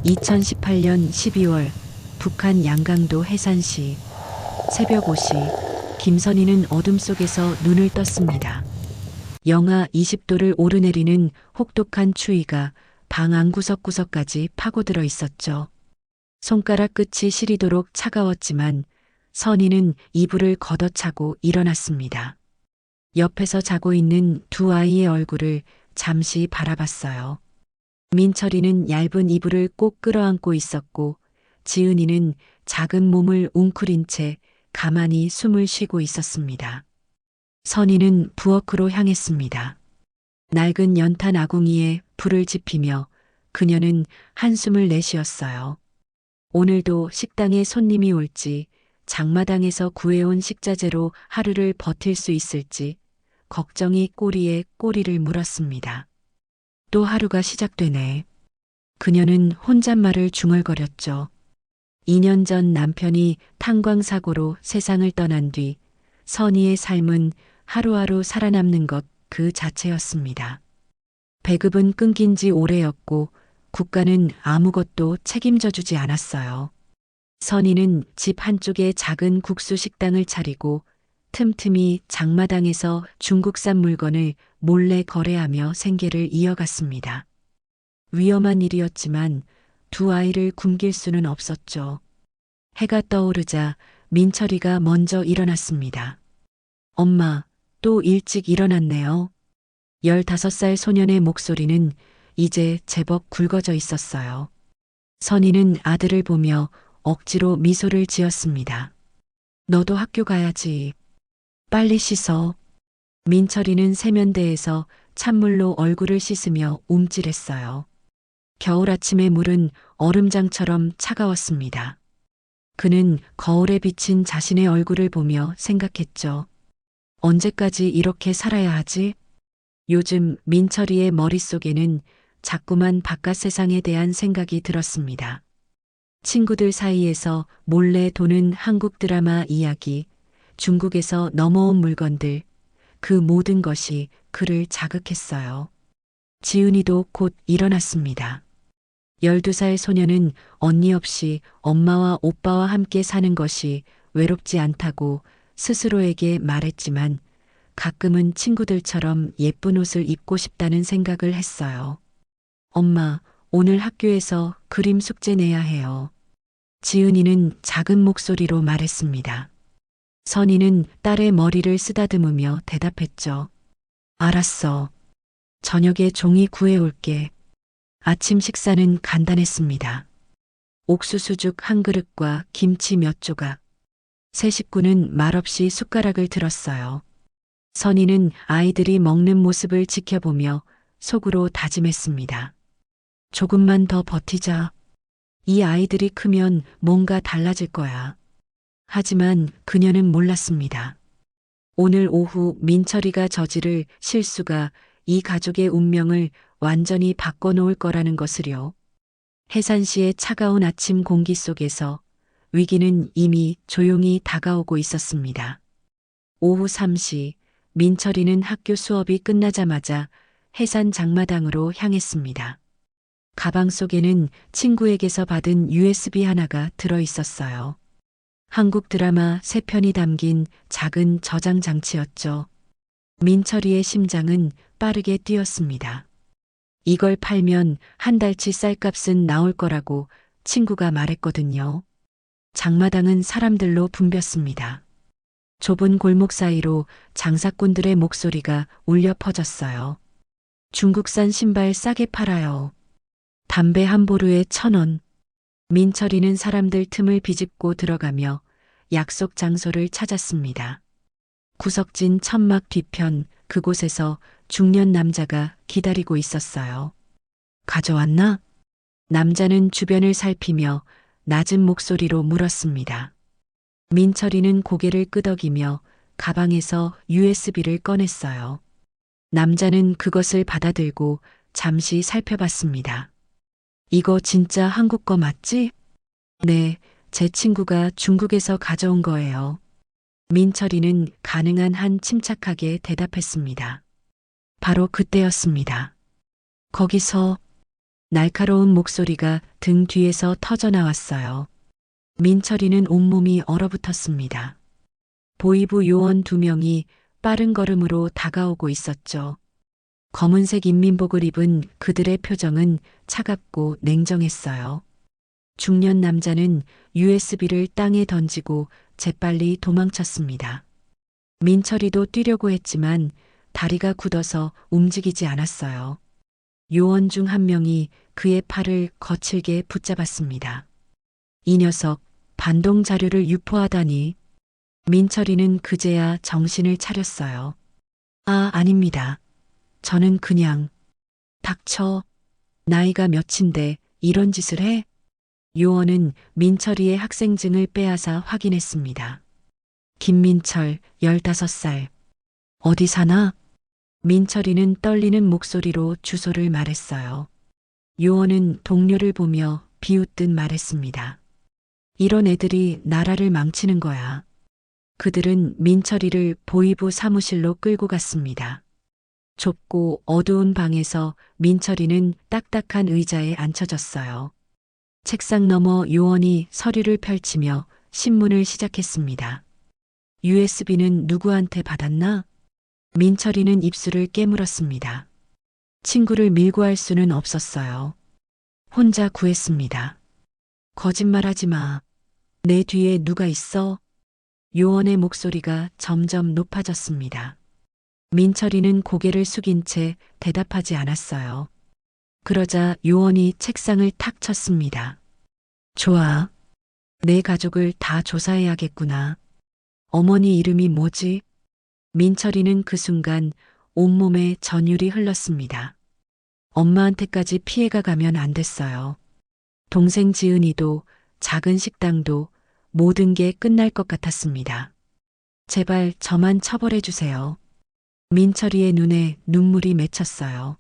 2018년 12월 북한 양강도 해산시 새벽 5시 김선희는 어둠 속에서 눈을 떴습니다. 영하 20도를 오르내리는 혹독한 추위가 방 안구석구석까지 파고들어 있었죠. 손가락 끝이 시리도록 차가웠지만 선희는 이불을 걷어차고 일어났습니다. 옆에서 자고 있는 두 아이의 얼굴을 잠시 바라봤어요. 민철이는 얇은 이불을 꼭 끌어안고 있었고 지은이는 작은 몸을 웅크린 채 가만히 숨을 쉬고 있었습니다. 선희는 부엌으로 향했습니다. 낡은 연탄 아궁이에 불을 지피며 그녀는 한숨을 내쉬었어요. 오늘도 식당에 손님이 올지 장마당에서 구해온 식자재로 하루를 버틸 수 있을지 걱정이 꼬리에 꼬리를 물었습니다. 또 하루가 시작되네. 그녀는 혼잣말을 중얼거렸죠. 2년 전 남편이 탄광사고로 세상을 떠난 뒤 선희의 삶은 하루하루 살아남는 것 그 자체였습니다. 배급은 끊긴 지 오래였고 국가는 아무것도 책임져 주지 않았어요. 선희는 집 한쪽에 작은 국수 식당을 차리고 틈틈이 장마당에서 중국산 물건을 몰래 거래하며 생계를 이어갔습니다. 위험한 일이었지만 두 아이를 굶길 수는 없었죠. 해가 떠오르자 민철이가 먼저 일어났습니다. 엄마, 또 일찍 일어났네요. 15살 소년의 목소리는 이제 제법 굵어져 있었어요. 선희는 아들을 보며 억지로 미소를 지었습니다. 너도 학교 가야지. 빨리 씻어. 민철이는 세면대에서 찬물로 얼굴을 씻으며 움찔했어요. 겨울 아침의 물은 얼음장처럼 차가웠습니다. 그는 거울에 비친 자신의 얼굴을 보며 생각했죠. 언제까지 이렇게 살아야 하지? 요즘 민철이의 머릿속에는 자꾸만 바깥 세상에 대한 생각이 들었습니다. 친구들 사이에서 몰래 도는 한국 드라마 이야기, 중국에서 넘어온 물건들, 그 모든 것이 그를 자극했어요. 지은이도 곧 일어났습니다. 12살 소녀는 언니 없이 엄마와 오빠와 함께 사는 것이 외롭지 않다고 스스로에게 말했지만 가끔은 친구들처럼 예쁜 옷을 입고 싶다는 생각을 했어요. 엄마, 오늘 학교에서 그림 숙제 내야 해요. 지은이는 작은 목소리로 말했습니다. 선희는 딸의 머리를 쓰다듬으며 대답했죠. 알았어. 저녁에 종이 구해올게. 아침 식사는 간단했습니다. 옥수수죽 한 그릇과 김치 몇 조각. 세 식구는 말없이 숟가락을 들었어요. 선희는 아이들이 먹는 모습을 지켜보며 속으로 다짐했습니다. 조금만 더 버티자. 이 아이들이 크면 뭔가 달라질 거야. 하지만 그녀는 몰랐습니다. 오늘 오후 민철이가 저지를 실수가 이 가족의 운명을 완전히 바꿔놓을 거라는 것을요. 해산시의 차가운 아침 공기 속에서 위기는 이미 조용히 다가오고 있었습니다. 오후 3시 민철이는 학교 수업이 끝나자마자 해산 장마당으로 향했습니다. 가방 속에는 친구에게서 받은 USB 하나가 들어 있었어요. 한국 드라마 3편이 담긴 작은 저장 장치였죠. 민철이의 심장은 빠르게 뛰었습니다. 이걸 팔면 한 달치 쌀값은 나올 거라고 친구가 말했거든요. 장마당은 사람들로 붐볐습니다. 좁은 골목 사이로 장사꾼들의 목소리가 울려 퍼졌어요. 중국산 신발 싸게 팔아요. 담배 한 보루에 1,000원. 민철이는 사람들 틈을 비집고 들어가며 약속 장소를 찾았습니다. 구석진 천막 뒤편 그곳에서 중년 남자가 기다리고 있었어요. 가져왔나? 남자는 주변을 살피며 낮은 목소리로 물었습니다. 민철이는 고개를 끄덕이며 가방에서 USB를 꺼냈어요. 남자는 그것을 받아들고 잠시 살펴봤습니다. 이거 진짜 한국 거 맞지? 네, 제 친구가 중국에서 가져온 거예요. 민철이는 가능한 한 침착하게 대답했습니다. 바로 그때였습니다. 거기서 날카로운 목소리가 등 뒤에서 터져 나왔어요. 민철이는 온몸이 얼어붙었습니다. 보이부 요원 2명이 빠른 걸음으로 다가오고 있었죠. 검은색 인민복을 입은 그들의 표정은 차갑고 냉정했어요. 중년 남자는 USB를 땅에 던지고 재빨리 도망쳤습니다. 민철이도 뛰려고 했지만 다리가 굳어서 움직이지 않았어요. 요원 중 한 명이 그의 팔을 거칠게 붙잡았습니다. 이 녀석 반동 자료를 유포하다니. 민철이는 그제야 정신을 차렸어요. 아닙니다. 저는 그냥. 닥쳐. 나이가 몇인데 이런 짓을 해? 요원은 민철이의 학생증을 빼앗아 확인했습니다. 김민철, 15살. 어디 사나? 민철이는 떨리는 목소리로 주소를 말했어요. 요원은 동료를 보며 비웃듯 말했습니다. 이런 애들이 나라를 망치는 거야. 그들은 민철이를 보이부 사무실로 끌고 갔습니다. 좁고 어두운 방에서 민철이는 딱딱한 의자에 앉혀졌어요. 책상 너머 요원이 서류를 펼치며 신문을 시작했습니다. USB는 누구한테 받았나? 민철이는 입술을 깨물었습니다. 친구를 밀고 할 수는 없었어요. 혼자 구했습니다. 거짓말하지 마. 내 뒤에 누가 있어? 요원의 목소리가 점점 높아졌습니다. 민철이는 고개를 숙인 채 대답하지 않았어요. 그러자 요원이 책상을 탁 쳤습니다. 좋아. 내 가족을 다 조사해야겠구나. 어머니 이름이 뭐지? 민철이는 그 순간 온몸에 전율이 흘렀습니다. 엄마한테까지 피해가 가면 안 됐어요. 동생 지은이도 작은 식당도 모든 게 끝날 것 같았습니다. 제발 저만 처벌해 주세요. 민철이의 눈에 눈물이 맺혔어요.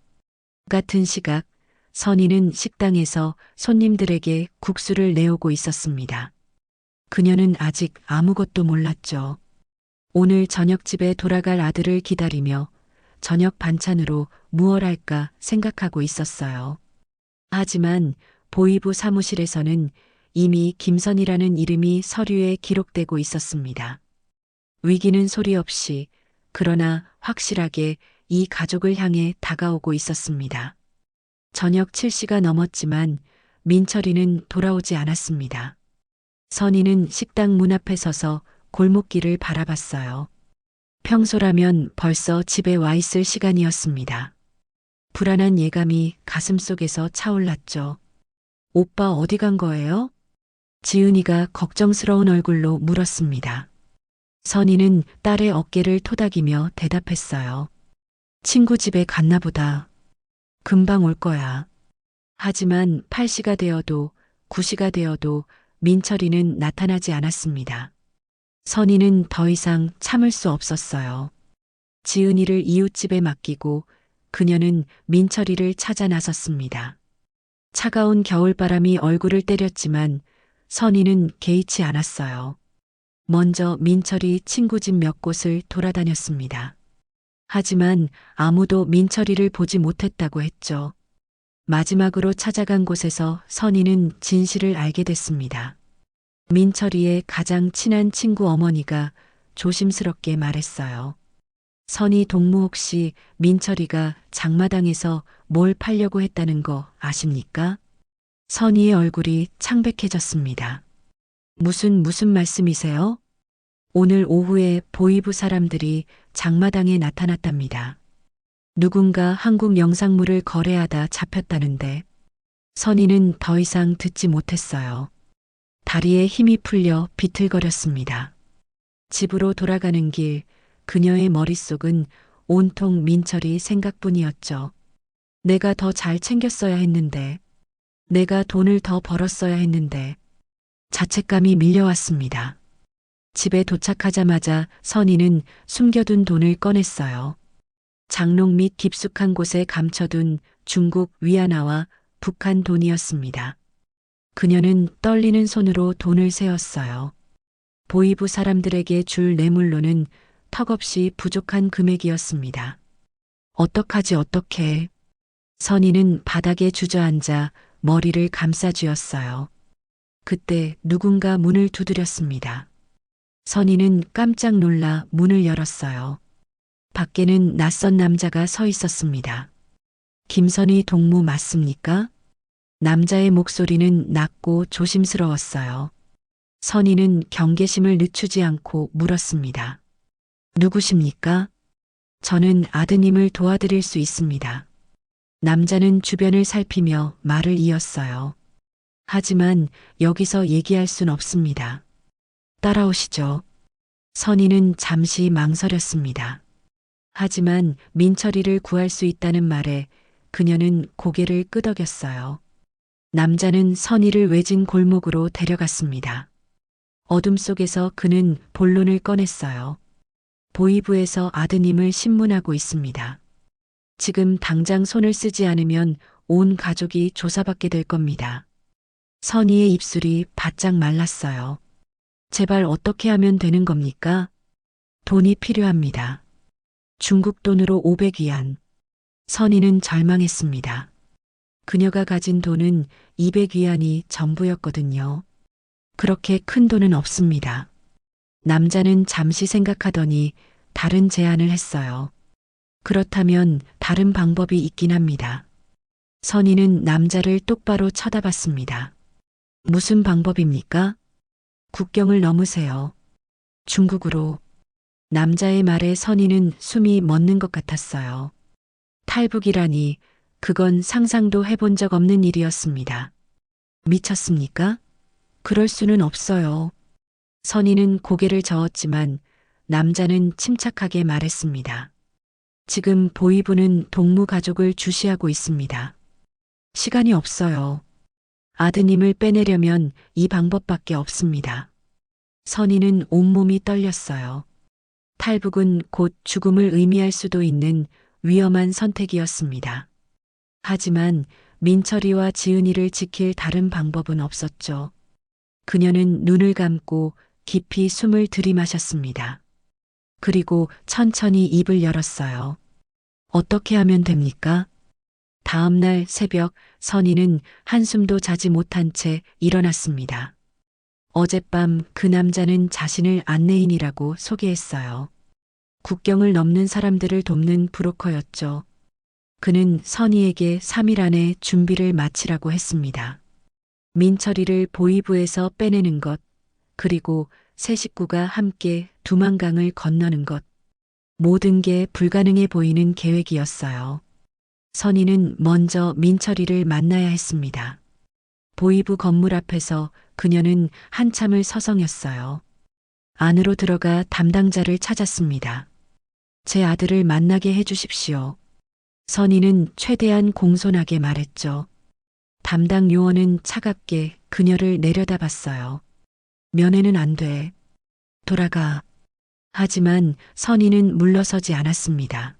같은 시각 선희는 식당에서 손님들에게 국수를 내오고 있었습니다. 그녀는 아직 아무것도 몰랐죠. 오늘 저녁집에 돌아갈 아들을 기다리며 저녁 반찬으로 무얼 할까 생각하고 있었어요. 하지만 보이부 사무실에서는 이미 김선이라는 이름이 서류에 기록되고 있었습니다. 위기는 소리 없이 그러나 확실하게 이 가족을 향해 다가오고 있었습니다. 저녁 7시가 넘었지만 민철이는 돌아오지 않았습니다. 선희는 식당 문 앞에 서서 골목길을 바라봤어요. 평소라면 벌써 집에 와 있을 시간이었습니다. 불안한 예감이 가슴속에서 차올랐죠. 오빠 어디 간 거예요? 지은이가 걱정스러운 얼굴로 물었습니다. 선희는 딸의 어깨를 토닥이며 대답했어요. 친구 집에 갔나 보다. 금방 올 거야. 하지만 8시가 되어도 9시가 되어도 민철이는 나타나지 않았습니다. 선희는 더 이상 참을 수 없었어요. 지은이를 이웃집에 맡기고 그녀는 민철이를 찾아 나섰습니다. 차가운 겨울바람이 얼굴을 때렸지만 선희는 개의치 않았어요. 먼저 민철이 친구 집 몇 곳을 돌아다녔습니다. 하지만 아무도 민철이를 보지 못했다고 했죠. 마지막으로 찾아간 곳에서 선희는 진실을 알게 됐습니다. 민철이의 가장 친한 친구 어머니가 조심스럽게 말했어요. 선희 동무 혹시 민철이가 장마당에서 뭘 팔려고 했다는 거 아십니까? 선희의 얼굴이 창백해졌습니다. 무슨 말씀이세요? 오늘 오후에 보이부 사람들이 장마당에 나타났답니다. 누군가 한국 영상물을 거래하다 잡혔다는데 선희는 더 이상 듣지 못했어요. 다리에 힘이 풀려 비틀거렸습니다. 집으로 돌아가는 길 그녀의 머릿속은 온통 민철이 생각뿐이었죠. 내가 더 잘 챙겼어야 했는데, 내가 돈을 더 벌었어야 했는데 자책감이 밀려왔습니다. 집에 도착하자마자 선희는 숨겨둔 돈을 꺼냈어요. 장롱 밑 깊숙한 곳에 감춰둔 중국 위안화와 북한 돈이었습니다. 그녀는 떨리는 손으로 돈을 세었어요. 보이부 사람들에게 줄 뇌물로는 턱없이 부족한 금액이었습니다. 어떡하지 어떡해. 선희는 바닥에 주저앉아 머리를 감싸쥐었어요. 그때 누군가 문을 두드렸습니다. 선희는 깜짝 놀라 문을 열었어요. 밖에는 낯선 남자가 서 있었습니다. 김선희 동무 맞습니까? 남자의 목소리는 낮고 조심스러웠어요. 선희는 경계심을 늦추지 않고 물었습니다. 누구십니까? 저는 아드님을 도와드릴 수 있습니다. 남자는 주변을 살피며 말을 이었어요. 하지만 여기서 얘기할 순 없습니다. 따라오시죠. 선희는 잠시 망설였습니다. 하지만 민철이를 구할 수 있다는 말에 그녀는 고개를 끄덕였어요. 남자는 선희를 외진 골목으로 데려갔습니다. 어둠 속에서 그는 본론을 꺼냈어요. 보이부에서 아드님을 신문하고 있습니다. 지금 당장 손을 쓰지 않으면 온 가족이 조사받게 될 겁니다. 선희의 입술이 바짝 말랐어요. 제발 어떻게 하면 되는 겁니까? 돈이 필요합니다. 중국 돈으로 500위안. 선희는 절망했습니다. 그녀가 가진 돈은 200위안이 전부였거든요. 그렇게 큰 돈은 없습니다. 남자는 잠시 생각하더니 다른 제안을 했어요. 그렇다면 다른 방법이 있긴 합니다. 선희는 남자를 똑바로 쳐다봤습니다. 무슨 방법입니까? 국경을 넘으세요. 중국으로. 남자의 말에 선희는 숨이 멎는 것 같았어요. 탈북이라니 그건 상상도 해본 적 없는 일이었습니다. 미쳤습니까? 그럴 수는 없어요. 선희는 고개를 저었지만 남자는 침착하게 말했습니다. 지금 보이부는 동무 가족을 주시하고 있습니다. 시간이 없어요. 아드님을 빼내려면 이 방법밖에 없습니다. 선희는 온몸이 떨렸어요. 탈북은 곧 죽음을 의미할 수도 있는 위험한 선택이었습니다. 하지만 민철이와 지은이를 지킬 다른 방법은 없었죠. 그녀는 눈을 감고 깊이 숨을 들이마셨습니다. 그리고 천천히 입을 열었어요. 어떻게 하면 됩니까? 다음 날 새벽 선희는 한숨도 자지 못한 채 일어났습니다. 어젯밤 그 남자는 자신을 안내인이라고 소개했어요. 국경을 넘는 사람들을 돕는 브로커였죠. 그는 선희에게 3일 안에 준비를 마치라고 했습니다. 민철이를 보이부에서 빼내는 것, 그리고 세 식구가 함께 두만강을 건너는 것. 모든 게 불가능해 보이는 계획이었어요. 선희는 먼저 민철이를 만나야 했습니다. 보이부 건물 앞에서 그녀는 한참을 서성였어요. 안으로 들어가 담당자를 찾았습니다. 제 아들을 만나게 해주십시오. 선희는 최대한 공손하게 말했죠. 담당 요원은 차갑게 그녀를 내려다봤어요. 면회는 안 돼. 돌아가. 하지만 선희는 물러서지 않았습니다.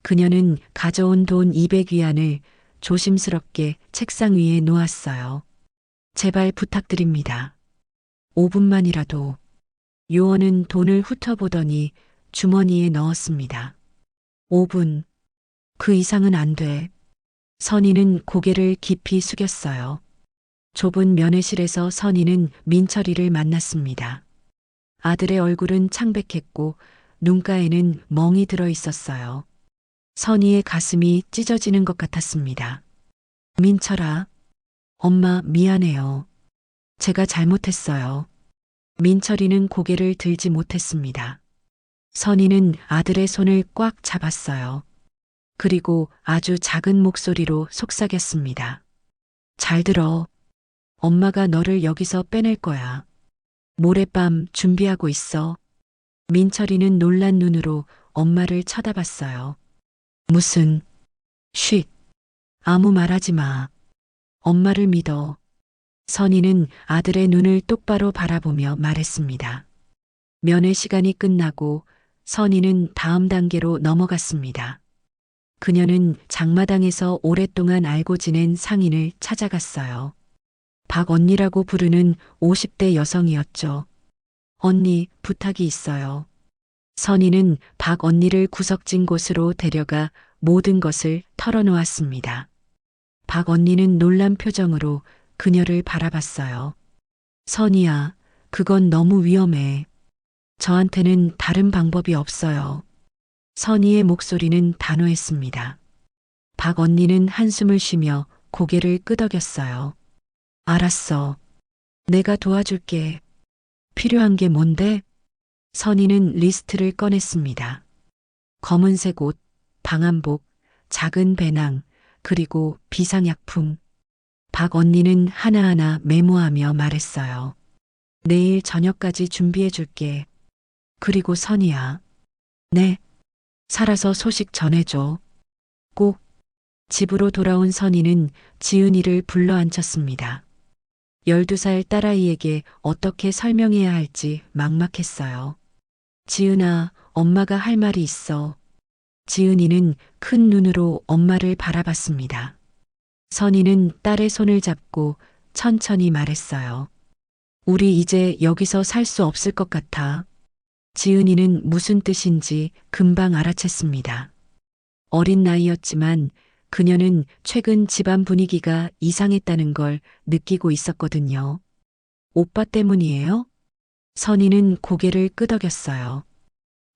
그녀는 가져온 돈 200위안을 조심스럽게 책상 위에 놓았어요. 제발 부탁드립니다. 5분만이라도. 요원은 돈을 훑어보더니 주머니에 넣었습니다. 5분. 그 이상은 안 돼. 선희는 고개를 깊이 숙였어요. 좁은 면회실에서 선희는 민철이를 만났습니다. 아들의 얼굴은 창백했고 눈가에는 멍이 들어 있었어요. 선희의 가슴이 찢어지는 것 같았습니다. 민철아, 엄마 미안해요. 제가 잘못했어요. 민철이는 고개를 들지 못했습니다. 선희는 아들의 손을 꽉 잡았어요. 그리고 아주 작은 목소리로 속삭였습니다. 잘 들어. 엄마가 너를 여기서 빼낼 거야. 모레밤 준비하고 있어. 민철이는 놀란 눈으로 엄마를 쳐다봤어요. 무슨, 쉿. 아무 말하지 마. 엄마를 믿어. 선희는 아들의 눈을 똑바로 바라보며 말했습니다. 면회 시간이 끝나고 선희는 다음 단계로 넘어갔습니다. 그녀는 장마당에서 오랫동안 알고 지낸 상인을 찾아갔어요. 박 언니라고 부르는 50대 여성이었죠. 언니, 부탁이 있어요. 선희는 박 언니를 구석진 곳으로 데려가 모든 것을 털어놓았습니다. 박 언니는 놀란 표정으로 그녀를 바라봤어요. 선이야, 그건 너무 위험해. 저한테는 다른 방법이 없어요. 선희의 목소리는 단호했습니다. 박 언니는 한숨을 쉬며 고개를 끄덕였어요. 알았어. 내가 도와줄게. 필요한 게 뭔데? 선희는 리스트를 꺼냈습니다. 검은색 옷, 방한복, 작은 배낭, 그리고 비상약품. 박 언니는 하나하나 메모하며 말했어요. 내일 저녁까지 준비해 줄게. 그리고 선희야. 네. 살아서 소식 전해줘. 꼭. 집으로 돌아온 선희는 지은이를 불러 앉혔습니다. 12살 딸아이에게 어떻게 설명해야 할지 막막했어요. 지은아, 엄마가 할 말이 있어. 지은이는 큰 눈으로 엄마를 바라봤습니다. 선희는 딸의 손을 잡고 천천히 말했어요. 우리 이제 여기서 살 수 없을 것 같아. 지은이는 무슨 뜻인지 금방 알아챘습니다. 어린 나이였지만 그녀는 최근 집안 분위기가 이상했다는 걸 느끼고 있었거든요. 오빠 때문이에요? 선희는 고개를 끄덕였어요.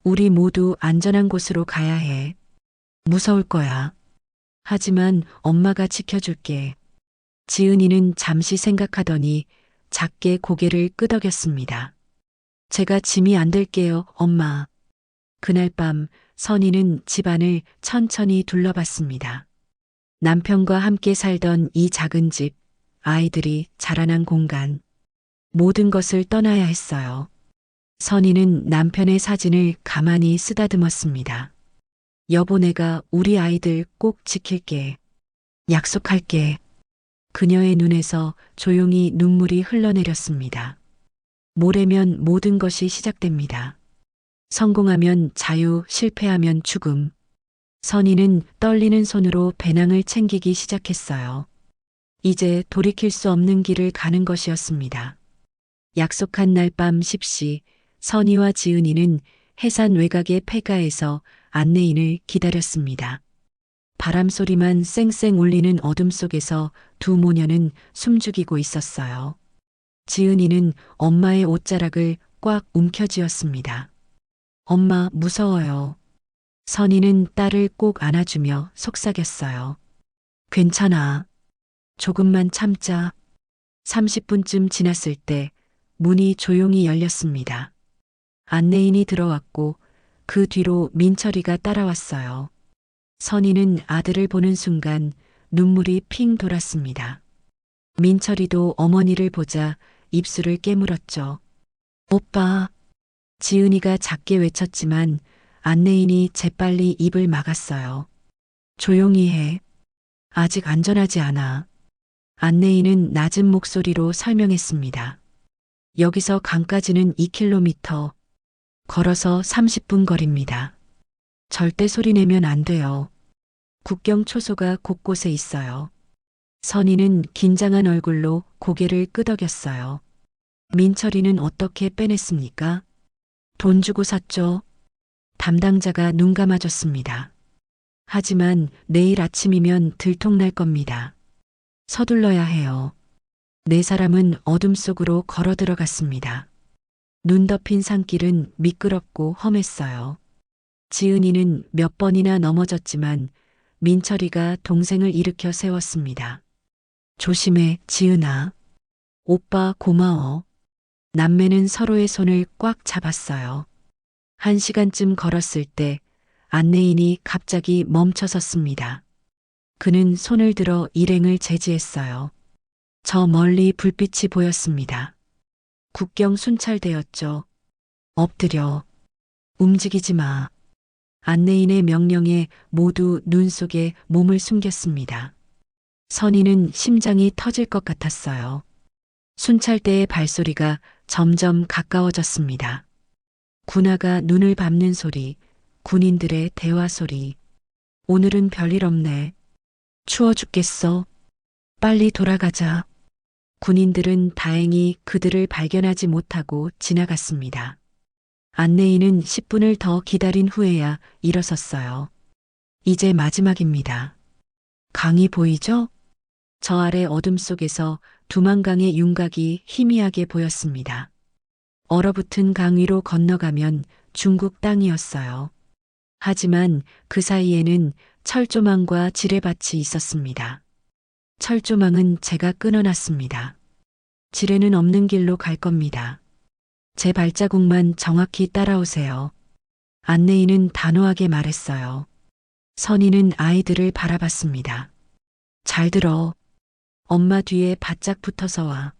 우리 모두 안전한 곳으로 가야 해. 무서울 거야. 하지만 엄마가 지켜줄게. 지은이는 잠시 생각하더니 작게 고개를 끄덕였습니다. 제가 짐이 안 될게요, 엄마. 그날 밤 선희는 집안을 천천히 둘러봤습니다. 남편과 함께 살던 이 작은 집, 아이들이 자라난 공간, 모든 것을 떠나야 했어요. 선희는 남편의 사진을 가만히 쓰다듬었습니다. 여보, 내가 우리 아이들 꼭 지킬게. 약속할게. 그녀의 눈에서 조용히 눈물이 흘러내렸습니다. 모레면 모든 것이 시작됩니다. 성공하면 자유, 실패하면 죽음. 선희는 떨리는 손으로 배낭을 챙기기 시작했어요. 이제 돌이킬 수 없는 길을 가는 것이었습니다. 약속한 날 밤 10시, 선희와 지은이는 해산 외곽의 폐가에서 안내인을 기다렸습니다. 바람 소리만 쌩쌩 울리는 어둠 속에서 두 모녀는 숨죽이고 있었어요. 지은이는 엄마의 옷자락을 꽉 움켜쥐었습니다. 엄마, 무서워요. 선희는 딸을 꼭 안아주며 속삭였어요. 괜찮아. 조금만 참자. 30분쯤 지났을 때 문이 조용히 열렸습니다. 안내인이 들어왔고 그 뒤로 민철이가 따라왔어요. 선희는 아들을 보는 순간 눈물이 핑 돌았습니다. 민철이도 어머니를 보자 입술을 깨물었죠. 오빠. 지은이가 작게 외쳤지만 안내인이 재빨리 입을 막았어요. 조용히 해. 아직 안전하지 않아. 안내인은 낮은 목소리로 설명했습니다. 여기서 강까지는 2km, 걸어서 30분 거리입니다. 절대 소리 내면 안 돼요. 국경 초소가 곳곳에 있어요. 선희는 긴장한 얼굴로 고개를 끄덕였어요. 민철이는 어떻게 빼냈습니까? 돈 주고 샀죠. 담당자가 눈 감아줬습니다. 하지만 내일 아침이면 들통날 겁니다. 서둘러야 해요. 네 사람은 어둠 속으로 걸어 들어갔습니다. 눈 덮인 산길은 미끄럽고 험했어요. 지은이는 몇 번이나 넘어졌지만 민철이가 동생을 일으켜 세웠습니다. 조심해, 지은아. 오빠 고마워. 남매는 서로의 손을 꽉 잡았어요. 1시간쯤 걸었을 때 안내인이 갑자기 멈춰섰습니다. 그는 손을 들어 일행을 제지했어요. 저 멀리 불빛이 보였습니다. 국경 순찰대였죠. 엎드려. 움직이지 마. 안내인의 명령에 모두 눈 속에 몸을 숨겼습니다. 선희는 심장이 터질 것 같았어요. 순찰대의 발소리가 점점 가까워졌습니다. 군화가 눈을 밟는 소리, 군인들의 대화 소리. 오늘은 별일 없네. 추워 죽겠어. 빨리 돌아가자. 군인들은 다행히 그들을 발견하지 못하고 지나갔습니다. 안내인은 10분을 더 기다린 후에야 일어섰어요. 이제 마지막입니다. 강이 보이죠? 저 아래 어둠 속에서 두만강의 윤곽이 희미하게 보였습니다. 얼어붙은 강 위로 건너가면 중국 땅이었어요. 하지만 그 사이에는 철조망과 지뢰밭이 있었습니다. 철조망은 제가 끊어놨습니다. 지뢰는 없는 길로 갈 겁니다. 제 발자국만 정확히 따라오세요. 안내인은 단호하게 말했어요. 선희는 아이들을 바라봤습니다. 잘 들어. 엄마 뒤에 바짝 붙어서 와.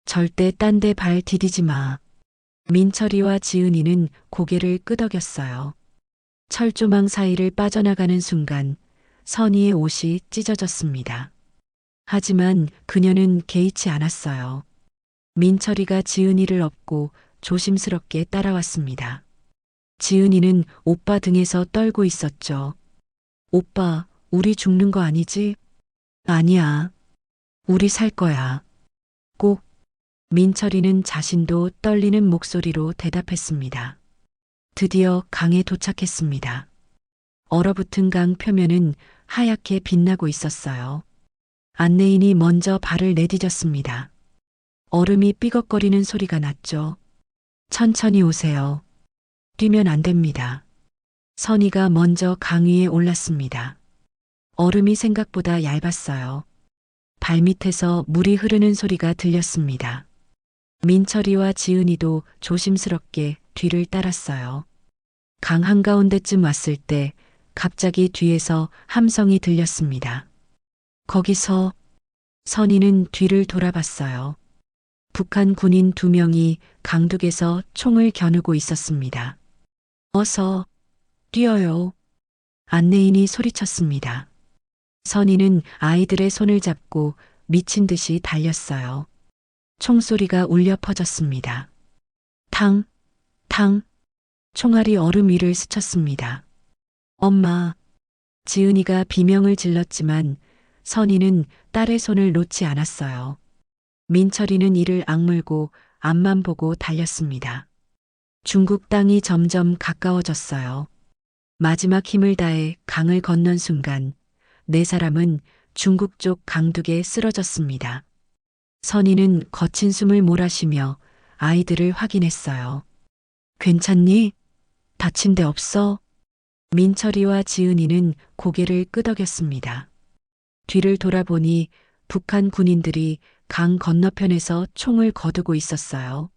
절대 딴 데 발 디디지 마. 민철이와 지은이는 고개를 끄덕였어요. 철조망 사이를 빠져나가는 순간 선희의 옷이 찢어졌습니다. 하지만 그녀는 개의치 않았어요. 민철이가 지은이를 업고 조심스럽게 따라왔습니다. 지은이는 오빠 등에서 떨고 있었죠. 오빠, 우리 죽는 거 아니지? 아니야. 우리 살 거야. 꼭. 민철이는 자신도 떨리는 목소리로 대답했습니다. 드디어 강에 도착했습니다. 얼어붙은 강 표면은 하얗게 빛나고 있었어요. 안내인이 먼저 발을 내디뎠습니다. 얼음이 삐걱거리는 소리가 났죠. 천천히 오세요. 뛰면 안 됩니다. 선희가 먼저 강 위에 올랐습니다. 얼음이 생각보다 얇았어요. 발밑에서 물이 흐르는 소리가 들렸습니다. 민철이와 지은이도 조심스럽게 뒤를 따랐어요. 강 한가운데쯤 왔을 때 갑자기 뒤에서 함성이 들렸습니다. 거기서 선희는 뒤를 돌아봤어요. 북한 군인 2명이 강둑에서 총을 겨누고 있었습니다. 어서 뛰어요. 안내인이 소리쳤습니다. 선희는 아이들의 손을 잡고 미친 듯이 달렸어요. 총소리가 울려 퍼졌습니다. 탕, 탕, 총알이 얼음 위를 스쳤습니다. 엄마, 지은이가 비명을 질렀지만 선희는 딸의 손을 놓지 않았어요. 민철이는 이를 악물고 앞만 보고 달렸습니다. 중국 땅이 점점 가까워졌어요. 마지막 힘을 다해 강을 건넌 순간 네 사람은 중국 쪽 강둑에 쓰러졌습니다. 선희는 거친 숨을 몰아쉬며 아이들을 확인했어요. 괜찮니? 다친 데 없어? 민철이와 지은이는 고개를 끄덕였습니다. 뒤를 돌아보니 북한 군인들이 강 건너편에서 총을 거두고 있었어요.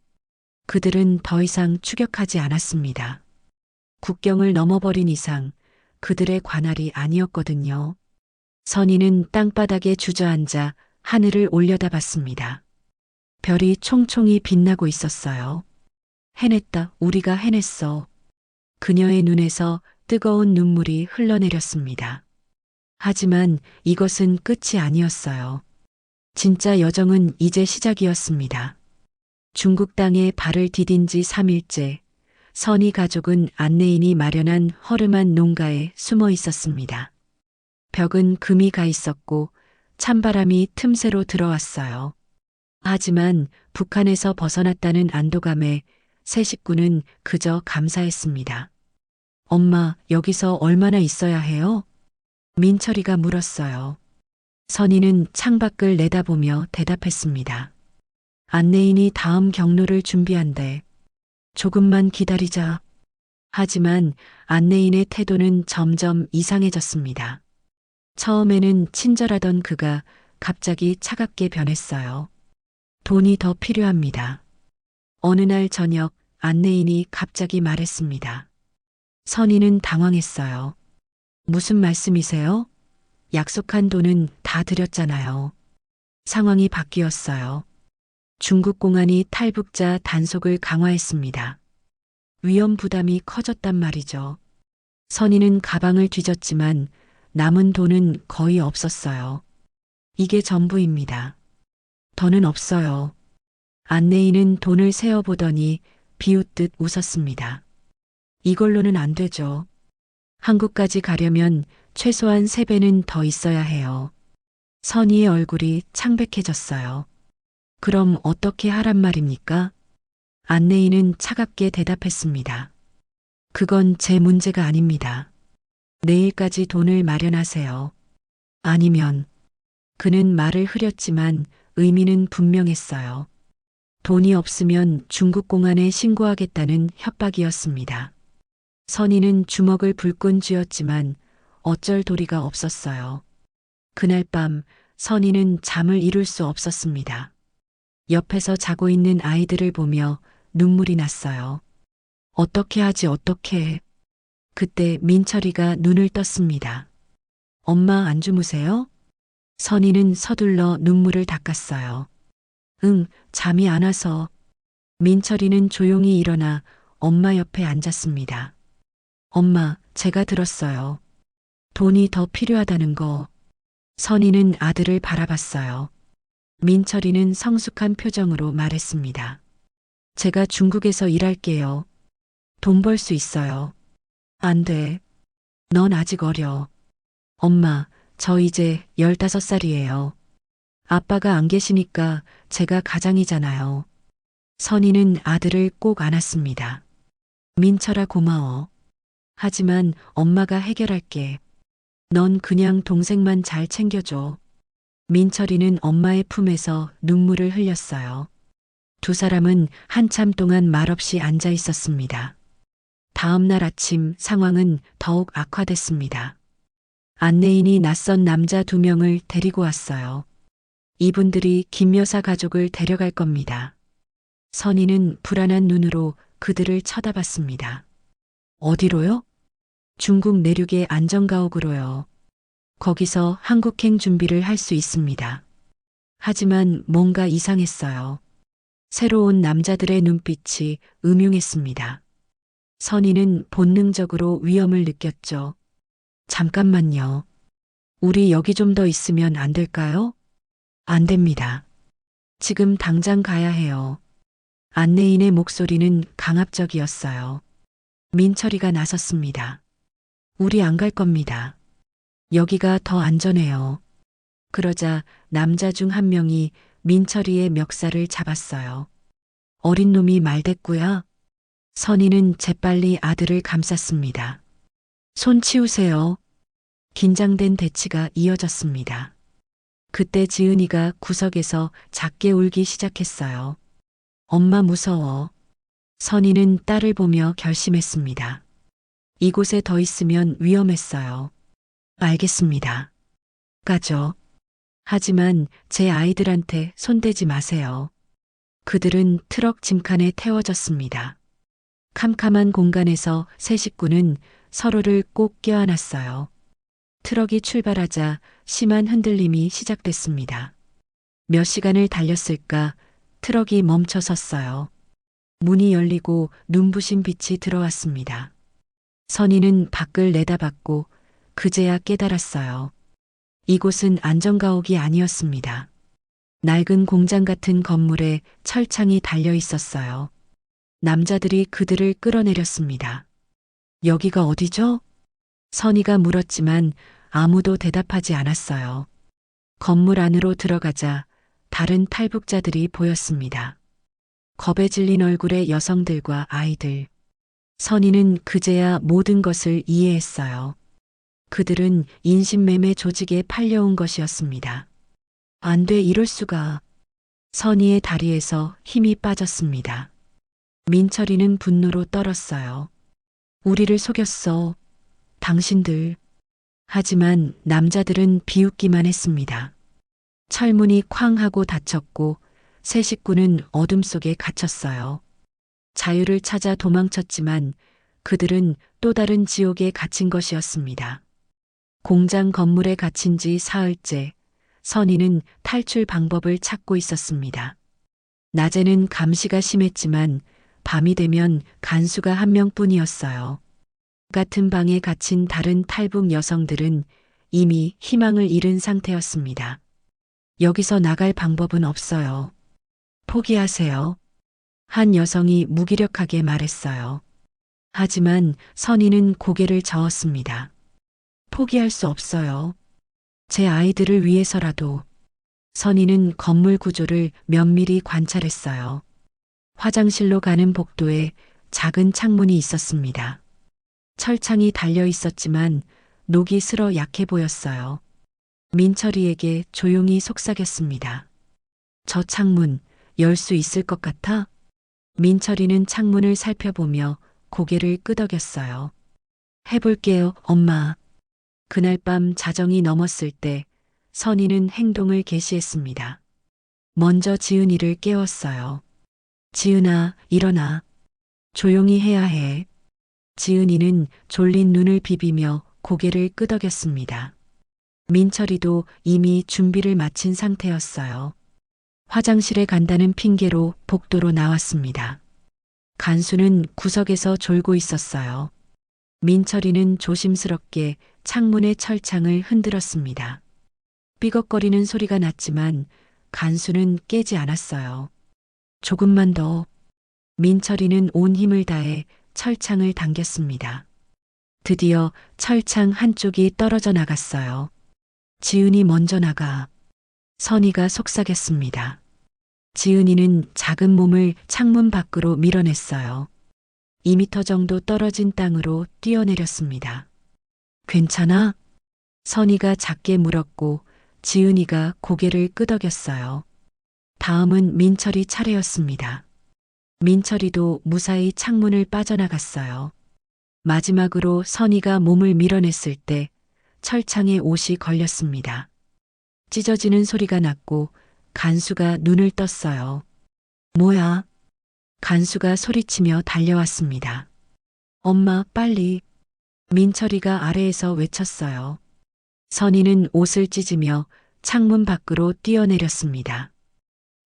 그들은 더 이상 추격하지 않았습니다. 국경을 넘어버린 이상 그들의 관할이 아니었거든요. 선희는 땅바닥에 주저앉아 하늘을 올려다봤습니다. 별이 총총히 빛나고 있었어요. 해냈다, 우리가 해냈어. 그녀의 눈에서 뜨거운 눈물이 흘러내렸습니다. 하지만 이것은 끝이 아니었어요. 진짜 여정은 이제 시작이었습니다. 중국 땅에 발을 디딘 지 3일째, 선희 가족은 안내인이 마련한 허름한 농가에 숨어 있었습니다. 벽은 금이 가 있었고 찬바람이 틈새로 들어왔어요. 하지만 북한에서 벗어났다는 안도감에 세 식구는 그저 감사했습니다. 엄마, 여기서 얼마나 있어야 해요? 민철이가 물었어요. 선희는 창밖을 내다보며 대답했습니다. 안내인이 다음 경로를 준비한대. 조금만 기다리자. 하지만 안내인의 태도는 점점 이상해졌습니다. 처음에는 친절하던 그가 갑자기 차갑게 변했어요. 돈이 더 필요합니다. 어느 날 저녁 안내인이 갑자기 말했습니다. 선희는 당황했어요. 무슨 말씀이세요? 약속한 돈은 다 드렸잖아요. 상황이 바뀌었어요. 중국 공안이 탈북자 단속을 강화했습니다. 위험 부담이 커졌단 말이죠. 선희는 가방을 뒤졌지만 남은 돈은 거의 없었어요. 이게 전부입니다. 더는 없어요. 안내인은 돈을 세어보더니 비웃듯 웃었습니다. 이걸로는 안 되죠. 한국까지 가려면 최소한 3배는 더 있어야 해요. 선희의 얼굴이 창백해졌어요. 그럼 어떻게 하란 말입니까? 안내인은 차갑게 대답했습니다. 그건 제 문제가 아닙니다. 내일까지 돈을 마련하세요. 아니면 그는 말을 흐렸지만 의미는 분명했어요. 돈이 없으면 중국 공안에 신고하겠다는 협박이었습니다. 선희는 주먹을 불끈 쥐었지만 어쩔 도리가 없었어요. 그날 밤 선희는 잠을 이룰 수 없었습니다. 옆에서 자고 있는 아이들을 보며 눈물이 났어요. 어떻게 하지 어떻게. 그때 민철이가 눈을 떴습니다. 엄마 안 주무세요? 선희는 서둘러 눈물을 닦았어요. 응, 잠이 안 와서. 민철이는 조용히 일어나 엄마 옆에 앉았습니다. 엄마, 제가 들었어요. 돈이 더 필요하다는 거. 선희는 아들을 바라봤어요. 민철이는 성숙한 표정으로 말했습니다. 제가 중국에서 일할게요. 돈 벌 수 있어요. 안 돼. 넌 아직 어려. 엄마, 저 이제 15살이에요. 아빠가 안 계시니까 제가 가장이잖아요. 선희는 아들을 꼭 안았습니다. 민철아 고마워. 하지만 엄마가 해결할게. 넌 그냥 동생만 잘 챙겨줘. 민철이는 엄마의 품에서 눈물을 흘렸어요. 두 사람은 한참 동안 말없이 앉아 있었습니다. 다음 날 아침 상황은 더욱 악화됐습니다. 안내인이 낯선 남자 2명을 데리고 왔어요. 이분들이 김 여사 가족을 데려갈 겁니다. 선희는 불안한 눈으로 그들을 쳐다봤습니다. 어디로요? 중국 내륙의 안전가옥으로요. 거기서 한국행 준비를 할 수 있습니다. 하지만 뭔가 이상했어요. 새로운 남자들의 눈빛이 음흉했습니다. 선희는 본능적으로 위험을 느꼈죠. 잠깐만요. 우리 여기 좀 더 있으면 안 될까요? 안 됩니다. 지금 당장 가야 해요. 안내인의 목소리는 강압적이었어요. 민철이가 나섰습니다. 우리 안 갈 겁니다. 여기가 더 안전해요. 그러자 남자 중 한 명이 민철이의 멱살을 잡았어요. 어린 놈이 말대꾸야. 선희는 재빨리 아들을 감쌌습니다. 손 치우세요. 긴장된 대치가 이어졌습니다. 그때 지은이가 구석에서 작게 울기 시작했어요. 엄마 무서워. 선희는 딸을 보며 결심했습니다. 이곳에 더 있으면 위험했어요. 알겠습니다. 가죠. 하지만 제 아이들한테 손대지 마세요. 그들은 트럭 짐칸에 태워졌습니다. 캄캄한 공간에서 세 식구는 서로를 꼭 껴안았어요. 트럭이 출발하자 심한 흔들림이 시작됐습니다. 몇 시간을 달렸을까 트럭이 멈춰 섰어요. 문이 열리고 눈부신 빛이 들어왔습니다. 선희는 밖을 내다봤고 그제야 깨달았어요. 이곳은 안전가옥이 아니었습니다. 낡은 공장 같은 건물에 철창이 달려 있었어요. 남자들이 그들을 끌어내렸습니다. 여기가 어디죠? 선희가 물었지만 아무도 대답하지 않았어요. 건물 안으로 들어가자 다른 탈북자들이 보였습니다. 겁에 질린 얼굴의 여성들과 아이들. 선희는 그제야 모든 것을 이해했어요. 그들은 인신매매 조직에 팔려온 것이었습니다. 안 돼, 이럴 수가. 선희의 다리에서 힘이 빠졌습니다. 민철이는 분노로 떨었어요. 우리를 속였어. 당신들. 하지만 남자들은 비웃기만 했습니다. 철문이 쾅 하고 닫혔고 세 식구는 어둠 속에 갇혔어요. 자유를 찾아 도망쳤지만 그들은 또 다른 지옥에 갇힌 것이었습니다. 공장 건물에 갇힌 지 사흘째, 선희는 탈출 방법을 찾고 있었습니다. 낮에는 감시가 심했지만 밤이 되면 간수가 한 명뿐이었어요. 같은 방에 갇힌 다른 탈북 여성들은 이미 희망을 잃은 상태였습니다. 여기서 나갈 방법은 없어요. 포기하세요. 한 여성이 무기력하게 말했어요. 하지만 선희는 고개를 저었습니다. 포기할 수 없어요. 제 아이들을 위해서라도. 선희는 건물 구조를 면밀히 관찰했어요. 화장실로 가는 복도에 작은 창문이 있었습니다. 철창이 달려 있었지만 녹이 슬어 약해 보였어요. 민철이에게 조용히 속삭였습니다. 저 창문 열 수 있을 것 같아? 민철이는 창문을 살펴보며 고개를 끄덕였어요. 해볼게요, 엄마. 그날 밤 자정이 넘었을 때 선희는 행동을 개시했습니다. 먼저 지은이를 깨웠어요. 지은아, 일어나. 조용히 해야 해. 지은이는 졸린 눈을 비비며 고개를 끄덕였습니다. 민철이도 이미 준비를 마친 상태였어요. 화장실에 간다는 핑계로 복도로 나왔습니다. 간수는 구석에서 졸고 있었어요. 민철이는 조심스럽게 창문의 철창을 흔들었습니다. 삐걱거리는 소리가 났지만 간수는 깨지 않았어요. 조금만 더. 민철이는 온 힘을 다해 철창을 당겼습니다. 드디어 철창 한쪽이 떨어져 나갔어요. 지은이 먼저 나가. 선희가 속삭였습니다. 지은이는 작은 몸을 창문 밖으로 밀어냈어요. 2미터 정도 떨어진 땅으로 뛰어내렸습니다. 괜찮아? 선희가 작게 물었고 지은이가 고개를 끄덕였어요. 다음은 민철이 차례였습니다. 민철이도 무사히 창문을 빠져나갔어요. 마지막으로 선희가 몸을 밀어냈을 때 철창에 옷이 걸렸습니다. 찢어지는 소리가 났고 간수가 눈을 떴어요. 뭐야? 간수가 소리치며 달려왔습니다. 엄마, 빨리. 민철이가 아래에서 외쳤어요. 선희는 옷을 찢으며 창문 밖으로 뛰어내렸습니다.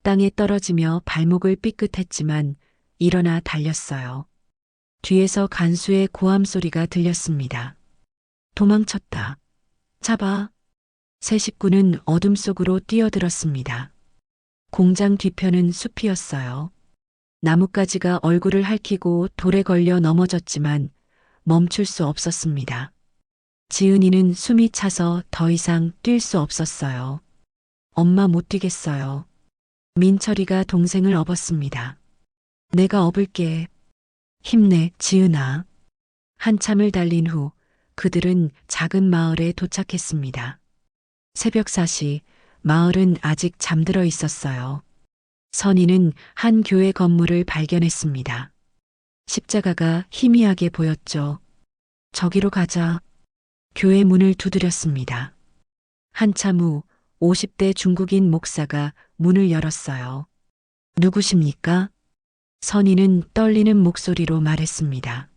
땅에 떨어지며 발목을 삐끗했지만 일어나 달렸어요. 뒤에서 간수의 고함 소리가 들렸습니다. 도망쳤다. 잡아. 세 식구는 어둠 속으로 뛰어들었습니다. 공장 뒤편은 숲이었어요. 나뭇가지가 얼굴을 핥히고 돌에 걸려 넘어졌지만 멈출 수 없었습니다. 지은이는 숨이 차서 더 이상 뛸 수 없었어요. 엄마 못 뛰겠어요. 민철이가 동생을 업었습니다. 내가 업을게. 힘내, 지은아. 한참을 달린 후 그들은 작은 마을에 도착했습니다. 새벽 4시, 마을은 아직 잠들어 있었어요. 선희는 한 교회 건물을 발견했습니다. 십자가가 희미하게 보였죠. 저기로 가자. 교회 문을 두드렸습니다. 한참 후 50대 중국인 목사가 문을 열었어요. 누구십니까? 선희는 떨리는 목소리로 말했습니다.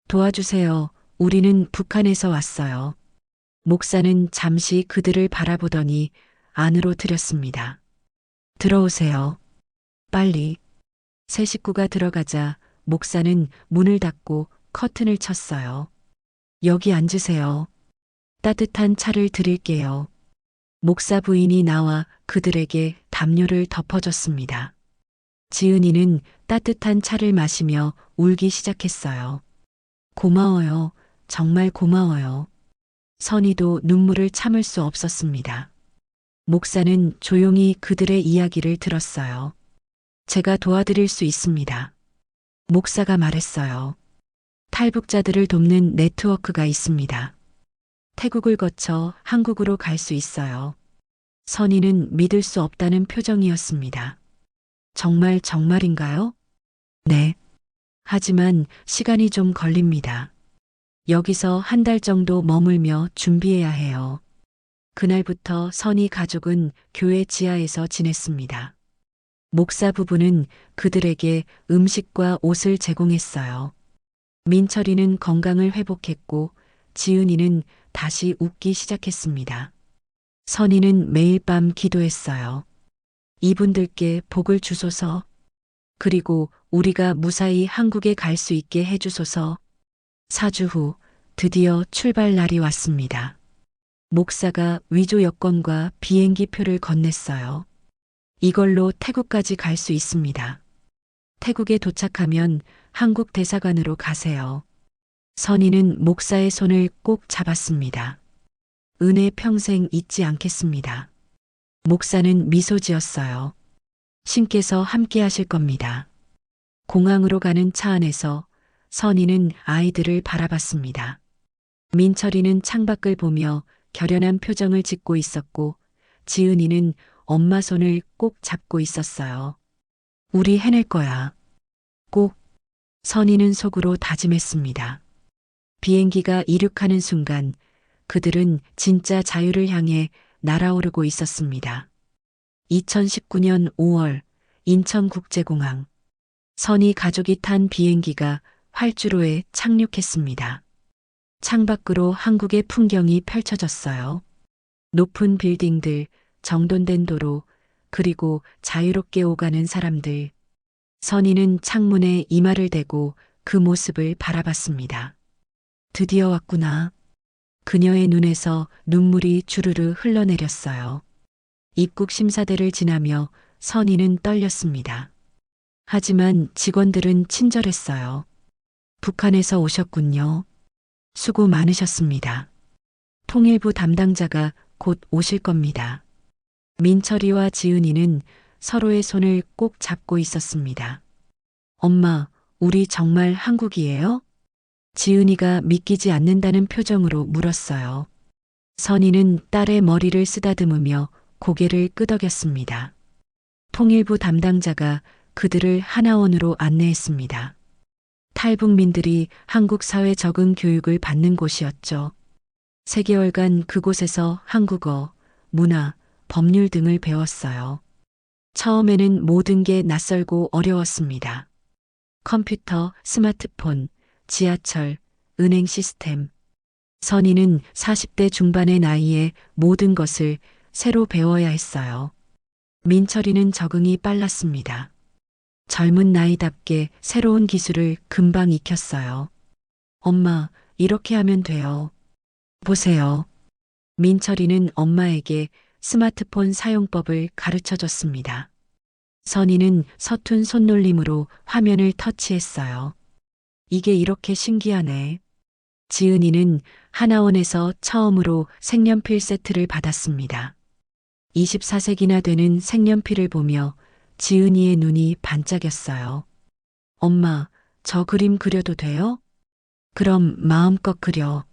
도와주세요. 우리는 북한에서 왔어요. 목사는 잠시 그들을 바라보더니 안으로 들였습니다. 들어오세요. 빨리. 세 식구가 들어가자 목사는 문을 닫고 커튼을 쳤어요. 여기 앉으세요. 따뜻한 차를 드릴게요. 목사 부인이 나와 그들에게 담요를 덮어줬습니다. 지은이는 따뜻한 차를 마시며 울기 시작했어요. 고마워요. 정말 고마워요. 선희도 눈물을 참을 수 없었습니다. 목사는 조용히 그들의 이야기를 들었어요. 제가 도와드릴 수 있습니다. 목사가 말했어요. 탈북자들을 돕는 네트워크가 있습니다. 태국을 거쳐 한국으로 갈 수 있어요. 선희는 믿을 수 없다는 표정이었습니다. 정말인가요? 네. 하지만 시간이 좀 걸립니다. 여기서 한 달 정도 머물며 준비해야 해요. 그날부터 선희 가족은 교회 지하에서 지냈습니다. 목사 부부는 그들에게 음식과 옷을 제공했어요. 민철이는 건강을 회복했고 지은이는 다시 웃기 시작했습니다. 선희는 매일 밤 기도했어요. 이분들께 복을 주소서. 그리고 우리가 무사히 한국에 갈 수 있게 해주소서. 4주 후 드디어 출발 날이 왔습니다. 목사가 위조 여권과 비행기 표를 건넸어요. 이걸로 태국까지 갈 수 있습니다. 태국에 도착하면 한국 대사관으로 가세요. 선희는 목사의 손을 꼭 잡았습니다. 은혜 평생 잊지 않겠습니다. 목사는 미소 지었어요. 신께서 함께 하실 겁니다. 공항으로 가는 차 안에서 선희는 아이들을 바라봤습니다. 민철이는 창밖을 보며 결연한 표정을 짓고 있었고 지은이는 엄마 손을 꼭 잡고 있었어요. 우리 해낼 거야. 꼭. 선희는 속으로 다짐했습니다. 비행기가 이륙하는 순간 그들은 진짜 자유를 향해 날아오르고 있었습니다. 2019년 5월 인천국제공항. 선희 가족이 탄 비행기가 활주로에 착륙했습니다. 창밖으로 한국의 풍경이 펼쳐졌어요. 높은 빌딩들, 정돈된 도로, 그리고 자유롭게 오가는 사람들. 선희는 창문에 이마를 대고 그 모습을 바라봤습니다. 드디어 왔구나. 그녀의 눈에서 눈물이 주르르 흘러내렸어요. 입국 심사대를 지나며 선희는 떨렸습니다. 하지만 직원들은 친절했어요. 북한에서 오셨군요. 수고 많으셨습니다. 통일부 담당자가 곧 오실 겁니다. 민철이와 지은이는 서로의 손을 꼭 잡고 있었습니다. 엄마, 우리 정말 한국이에요? 지은이가 믿기지 않는다는 표정으로 물었어요. 선희는 딸의 머리를 쓰다듬으며 고개를 끄덕였습니다. 통일부 담당자가 그들을 하나원으로 안내했습니다. 탈북민들이 한국 사회 적응 교육을 받는 곳이었죠. 3개월간 그곳에서 한국어, 문화, 법률 등을 배웠어요. 처음에는 모든 게 낯설고 어려웠습니다. 컴퓨터, 스마트폰, 지하철, 은행 시스템. 선희는 40대 중반의 나이에 모든 것을 새로 배워야 했어요. 민철이는 적응이 빨랐습니다. 젊은 나이답게 새로운 기술을 금방 익혔어요. 엄마, 이렇게 하면 돼요. 보세요. 민철이는 엄마에게 스마트폰 사용법을 가르쳐 줬습니다. 선희는 서툰 손놀림으로 화면을 터치했어요. 이게 이렇게 신기하네. 지은이는 하나원에서 처음으로 색연필 세트를 받았습니다. 24색이나 되는 색연필을 보며 지은이의 눈이 반짝였어요. 엄마, 저 그림 그려도 돼요? 그럼 마음껏 그려.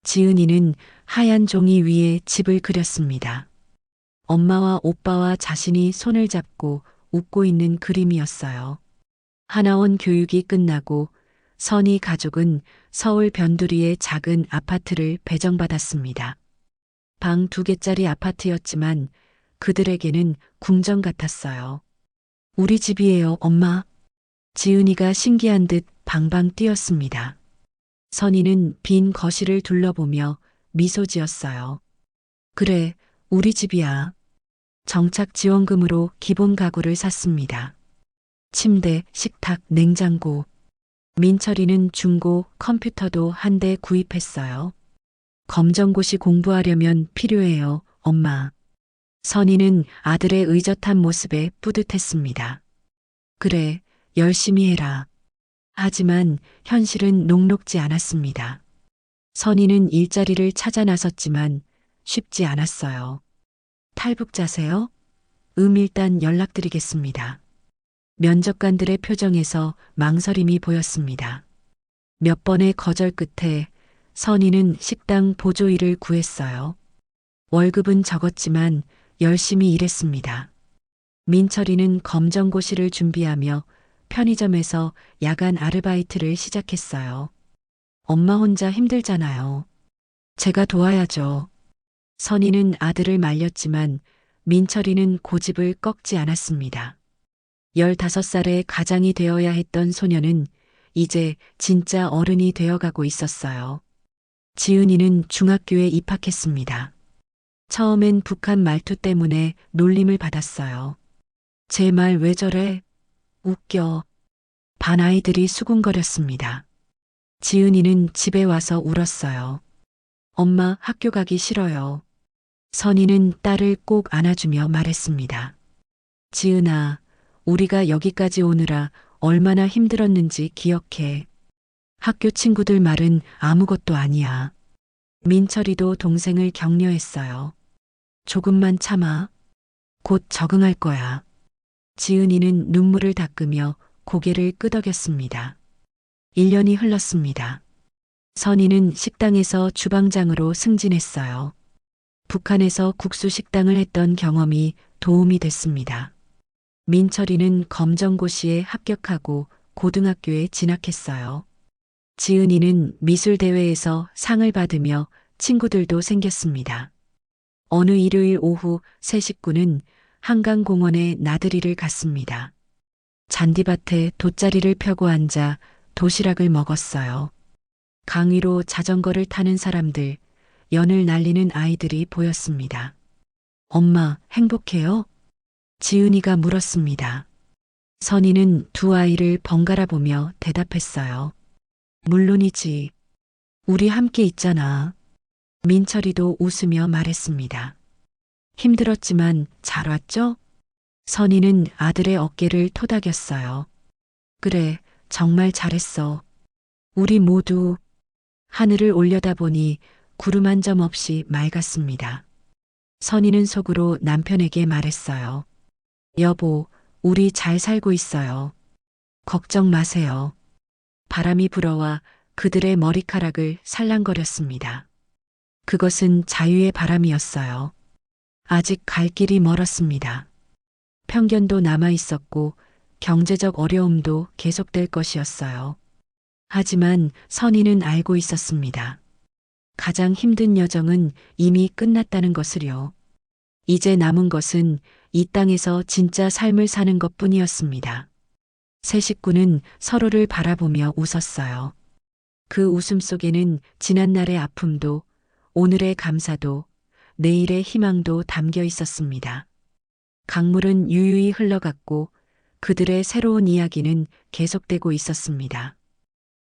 지은이는 하얀 종이 위에 집을 그렸습니다. 엄마와 오빠와 자신이 손을 잡고 웃고 있는 그림이었어요. 하나원 교육이 끝나고 선희 가족은 서울 변두리의 작은 아파트를 배정받았습니다. 방 2개짜리 아파트였지만 그들에게는 궁전 같았어요. 우리 집이에요, 엄마. 지은이가 신기한 듯 방방 뛰었습니다. 선희는 빈 거실을 둘러보며 미소 지었어요. 그래, 우리 집이야. 정착 지원금으로 기본 가구를 샀습니다. 침대, 식탁, 냉장고. 민철이는 중고 컴퓨터도 한 대 구입했어요. 검정고시 공부하려면 필요해요, 엄마. 선희는 아들의 의젓한 모습에 뿌듯했습니다. 그래, 열심히 해라. 하지만 현실은 녹록지 않았습니다. 선희는 일자리를 찾아 나섰지만 쉽지 않았어요. 탈북자세요? 일단 연락드리겠습니다. 면접관들의 표정에서 망설임이 보였습니다. 몇 번의 거절 끝에 선희는 식당 보조일을 구했어요. 월급은 적었지만 열심히 일했습니다. 민철이는 검정고시를 준비하며 편의점에서 야간 아르바이트를 시작했어요. 엄마 혼자 힘들잖아요. 제가 도와야죠. 선희는 아들을 말렸지만 민철이는 고집을 꺾지 않았습니다. 15살에 가장이 되어야 했던 소녀는 이제 진짜 어른이 되어가고 있었어요. 지은이는 중학교에 입학했습니다. 처음엔 북한 말투 때문에 놀림을 받았어요. 제 말 왜 저래? 웃겨. 반 아이들이 수군거렸습니다. 지은이는 집에 와서 울었어요. 엄마, 학교 가기 싫어요. 선희는 딸을 꼭 안아주며 말했습니다. 지은아, 우리가 여기까지 오느라 얼마나 힘들었는지 기억해. 학교 친구들 말은 아무것도 아니야. 민철이도 동생을 격려했어요. 조금만 참아. 곧 적응할 거야. 지은이는 눈물을 닦으며 고개를 끄덕였습니다. 1년이 흘렀습니다. 선희는 식당에서 주방장으로 승진했어요. 북한에서 국수 식당을 했던 경험이 도움이 됐습니다. 민철이는 검정고시에 합격하고 고등학교에 진학했어요. 지은이는 미술대회에서 상을 받으며 친구들도 생겼습니다. 어느 일요일 오후 세 식구는 한강공원에 나들이를 갔습니다. 잔디밭에 돗자리를 펴고 앉아 도시락을 먹었어요. 강 위로 자전거를 타는 사람들, 연을 날리는 아이들이 보였습니다. 엄마, 행복해요? 지은이가 물었습니다. 선희는 두 아이를 번갈아 보며 대답했어요. 물론이지. 우리 함께 있잖아. 민철이도 웃으며 말했습니다. 힘들었지만 잘 왔죠? 선희는 아들의 어깨를 토닥였어요. 그래, 정말 잘했어. 우리 모두 하늘을 올려다보니 구름 한 점 없이 맑았습니다. 선희는 속으로 남편에게 말했어요. 여보, 우리 잘 살고 있어요. 걱정 마세요. 바람이 불어와 그들의 머리카락을 살랑거렸습니다. 그것은 자유의 바람이었어요. 아직 갈 길이 멀었습니다. 편견도 남아 있었고 경제적 어려움도 계속될 것이었어요. 하지만 선희는 알고 있었습니다. 가장 힘든 여정은 이미 끝났다는 것을요. 이제 남은 것은 이 땅에서 진짜 삶을 사는 것 뿐이었습니다. 세 식구는 서로를 바라보며 웃었어요. 그 웃음 속에는 지난날의 아픔도, 오늘의 감사도, 내일의 희망도 담겨 있었습니다. 강물은 유유히 흘러갔고 그들의 새로운 이야기는 계속되고 있었습니다.